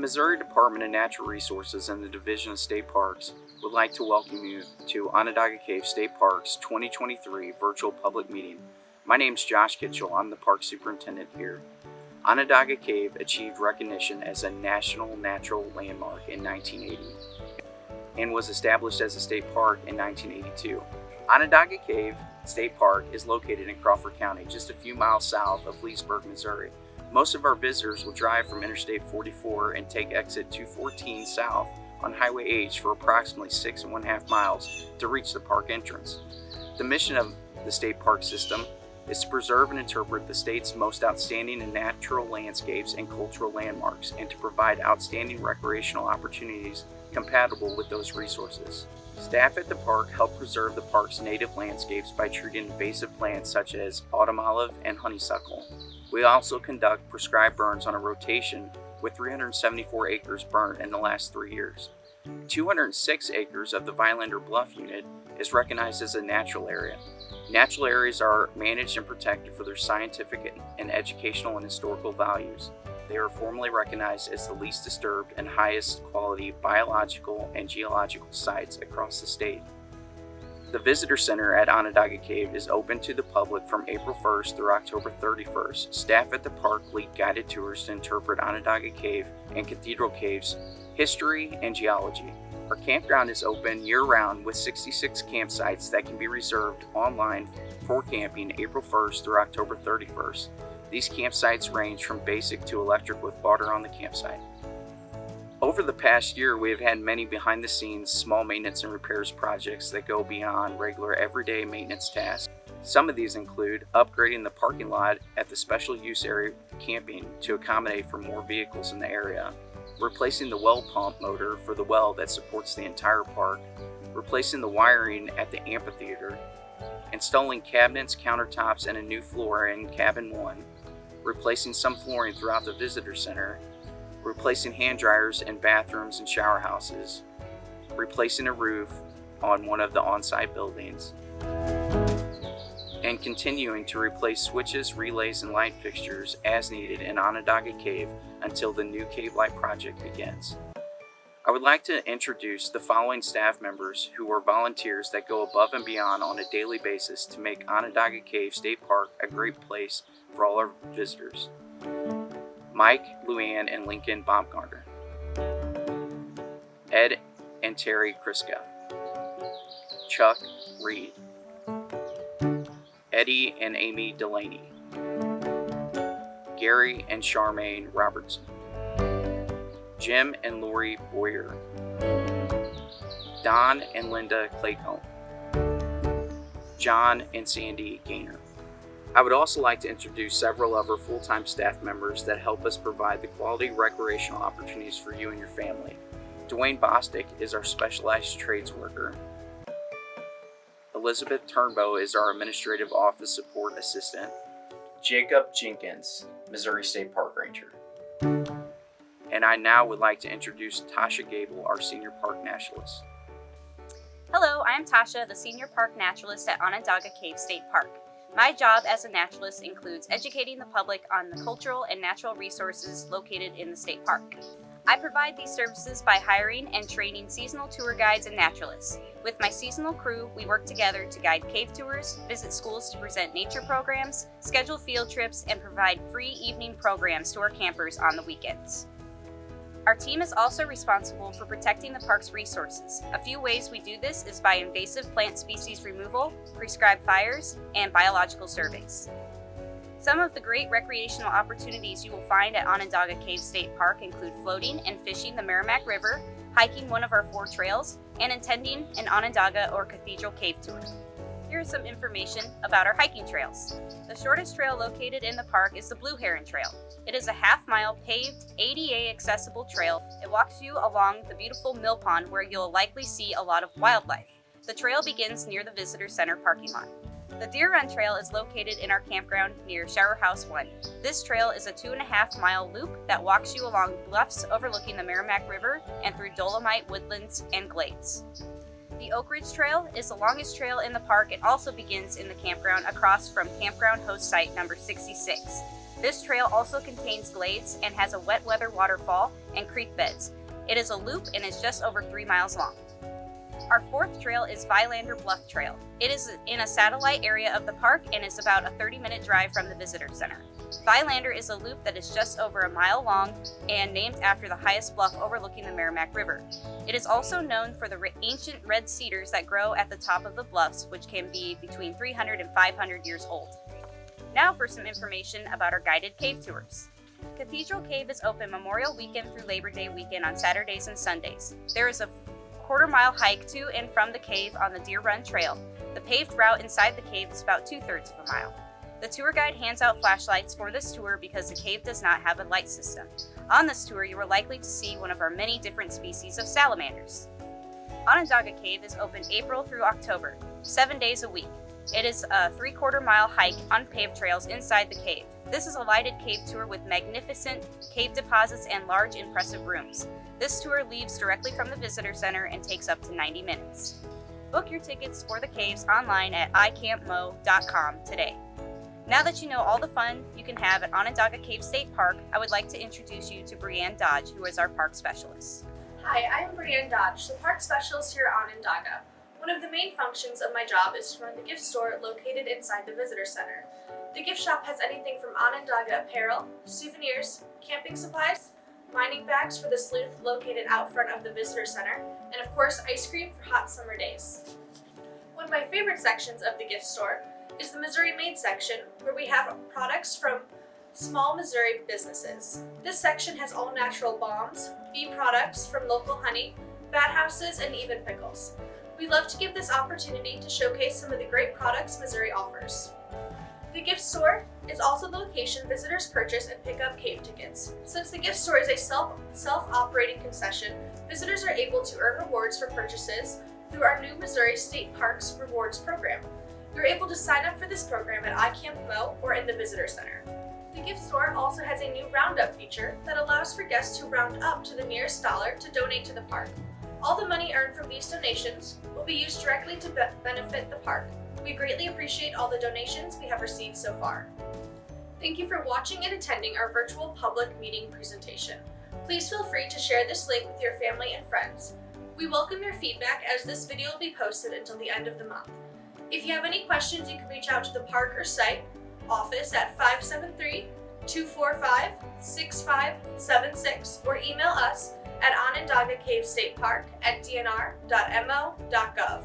Missouri Department of Natural Resources and the Division of State Parks would like to welcome you to Onondaga Cave State Park's 2023 virtual public meeting. My name is Josh Kitchell. I'm the park superintendent here. Onondaga Cave achieved recognition as a National Natural Landmark in 1980 and was established as a state park in 1982. Onondaga Cave State Park is located in Crawford County, just a few miles south of Leasburg, Missouri. Most of our visitors will drive from Interstate 44 and take exit 214 south on Highway H for approximately 6.5 miles to reach the park entrance. The mission of the state park system is to preserve and interpret the state's most outstanding and natural landscapes and cultural landmarks, and to provide outstanding recreational opportunities compatible with those resources. Staff at the park help preserve the park's native landscapes by treating invasive plants such as autumn olive and honeysuckle. We also conduct prescribed burns on a rotation, with 374 acres burned in the last 3 years. 206 acres of the Violander Bluff unit is recognized as a natural area. Natural areas are managed and protected for their scientific and educational and historical values. They are formally recognized as the least disturbed and highest quality biological and geological sites across the state. The Visitor Center at Onondaga Cave is open to the public from April 1st through October 31st. Staff at the park lead guided tours to interpret Onondaga Cave and Cathedral Cave's history and geology. Our campground is open year-round with 66 campsites that can be reserved online for camping April 1st through October 31st. These campsites range from basic to electric with water on the campsite. Over the past year, we have had many behind-the-scenes small maintenance and repairs projects that go beyond regular everyday maintenance tasks. Some of these include upgrading the parking lot at the special use area camping to accommodate for more vehicles in the area, replacing the well pump motor for the well that supports the entire park, replacing the wiring at the amphitheater, installing cabinets, countertops, and a new floor in Cabin 1, replacing some flooring throughout the visitor center, replacing hand dryers in bathrooms and shower houses, replacing a roof on one of the on-site buildings, and continuing to replace switches, relays, and light fixtures as needed in Onondaga Cave until the new cave light project begins. I would like to introduce the following staff members who are volunteers that go above and beyond on a daily basis to make Onondaga Cave State Park a great place for all our visitors. Mike, Luann, and Lincoln Baumgartner. Ed and Terry Kriska. Chuck Reed. Eddie and Amy Delaney. Gary and Charmaine Robertson. Jim and Lori Boyer. Don and Linda Claycomb. John and Sandy Gaynor. I would also like to introduce several of our full-time staff members that help us provide the quality recreational opportunities for you and your family. Dwayne Bostic is our specialized trades worker. Elizabeth Turnbow is our administrative office support assistant. Jacob Jenkins, Missouri State Park Ranger. And I now would like to introduce Tasha Gable, our senior park naturalist. Hello, I am Tasha, the senior park naturalist at Onondaga Cave State Park. My job as a naturalist includes educating the public on the cultural and natural resources located in the state park. I provide these services by hiring and training seasonal tour guides and naturalists. With my seasonal crew, we work together to guide cave tours, visit schools to present nature programs, schedule field trips, and provide free evening programs to our campers on the weekends. Our team is also responsible for protecting the park's resources. A few ways we do this is by invasive plant species removal, prescribed fires, and biological surveys. Some of the great recreational opportunities you will find at Onondaga Cave State Park include floating and fishing the Merrimack River, hiking one of our 4 trails, and attending an Onondaga or Cathedral Cave tour. Here is some information about our hiking trails. The shortest trail located in the park is the Blue Heron Trail. It is a half-mile paved, ADA accessible trail. It walks you along the beautiful mill pond where you'll likely see a lot of wildlife. The trail begins near the Visitor Center parking lot. The Deer Run Trail is located in our campground near Shower House 1. This trail is a 2.5-mile loop that walks you along bluffs overlooking the Merrimack River and through Dolomite woodlands and glades. The Oak Ridge Trail is the longest trail in the park. It also begins in the campground across from campground host site number 66. This trail also contains glades and has a wet weather waterfall and creek beds. It is a loop and is just over 3 miles long. Our fourth trail is Vilander Bluff Trail. It is in a satellite area of the park and is about a 30-minute drive from the visitor center. Vilander is a loop that is just over a mile long and named after the highest bluff overlooking the Merrimack River. It is also known for the ancient red cedars that grow at the top of the bluffs, which can be between 300 and 500 years old. Now for some information about our guided cave tours. Cathedral Cave is open Memorial Weekend through Labor Day weekend on Saturdays and Sundays. There is a quarter-mile hike to and from the cave on the Deer Run Trail. The paved route inside the cave is about 2/3 of a mile. The tour guide hands out flashlights for this tour because the cave does not have a light system. On this tour, you are likely to see one of our many different species of salamanders. Onondaga Cave is open April through October, 7 days a week. It is a 3/4 mile hike on paved trails inside the cave. This is a lighted cave tour with magnificent cave deposits and large impressive rooms. This tour leaves directly from the visitor center and takes up to 90 minutes. Book your tickets for the caves online at icampmo.com today. Now that you know all the fun you can have at Onondaga Cave State Park, I would like to introduce you to Brianne Dodge, who is our park specialist. Hi, I'm Brianne Dodge, the park specialist here at Onondaga. One of the main functions of my job is to run the gift store located inside the visitor center. The gift shop has anything from Onondaga apparel, souvenirs, camping supplies, mining bags for the sleuth located out front of the visitor center, and of course ice cream for hot summer days. One of my favorite sections of the gift store is the Missouri Made section, where we have products from small Missouri businesses. This section has all natural balms, bee products from local honey, bat houses, and even pickles. We love to give this opportunity to showcase some of the great products Missouri offers. The gift store is also the location visitors purchase and pick up cave tickets. Since the gift store is a self-operating concession, visitors are able to earn rewards for purchases through our new Missouri State Parks Rewards program. You're able to sign up for this program at iCampMo or in the visitor center. The gift store also has a new roundup feature that allows for guests to round up to the nearest dollar to donate to the park. All the money earned from these donations will be used directly to benefit the park. We greatly appreciate all the donations we have received so far. Thank you for watching and attending our virtual public meeting presentation. Please feel free to share this link with your family and friends. We welcome your feedback as this video will be posted until the end of the month. If you have any questions, you can reach out to the park or site office at 573-245-6576 or email us at Onondaga Cave State Park at dnr.mo.gov.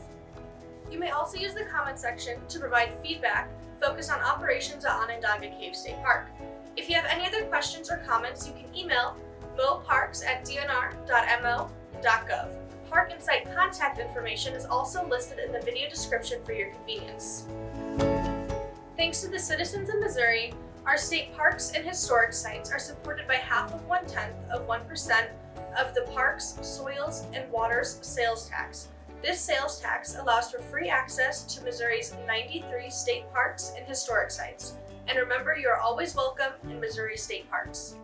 You may also use the comment section to provide feedback focused on operations at Onondaga Cave State Park. If you have any other questions or comments, you can email moparks@dnr.mo.gov. Park and site contact information is also listed in the video description for your convenience. Thanks to the citizens of Missouri, our state parks and historic sites are supported by 0.5% of the park's soils and waters sales tax. This sales tax allows for free access to Missouri's 93 state parks and historic sites. And remember, you are always welcome in Missouri state parks.